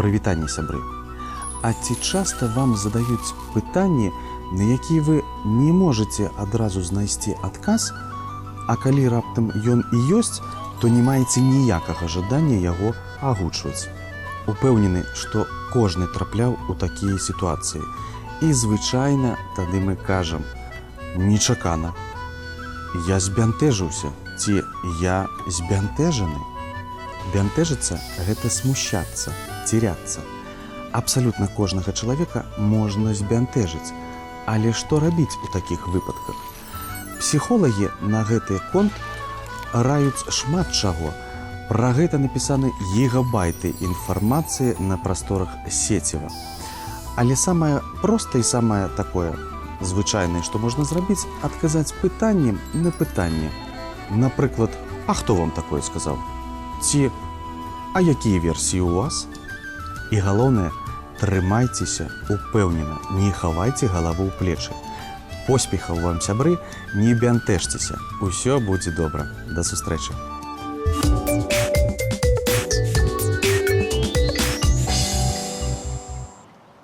Прывітанне, сябры. А ці часта вам задаюць пытанні, на якія вы не можаце адразу знайсці адказ, а калі раптам ён і ёсць, то не маеце ніякага жадання яго агучваць? Упэўнены, што кожны трапляў у такія сітуацыі. І звычайна тады мы кажам: нечакана, я збянтэжыўся, ці я збянтэжаны. Бянтэжыцца – гэта смущацца, ціряцца. Абсалютна кожнага чалавека можна збянтэжыць. Але што рабіць у такіх выпадках? Псіхолагі на гэты конт раюць шмат чаго. Пра гэта напісаны гігабайты інфармацыі на прасторах сеціва. Але самае простае і самае такое звычайнае, што можна зрабіць, адказаць пытаннем на пытанне. Напрыклад, а хто вам такое сказаў? Ці, а якія версіі ў вас? І галоўнае, трымайцеся упэўнена, не хавайце галаву ў плечы. Поспехаў вам, сябры, не бянтэжцеся. Усё будзе добра. Да сустрэчы.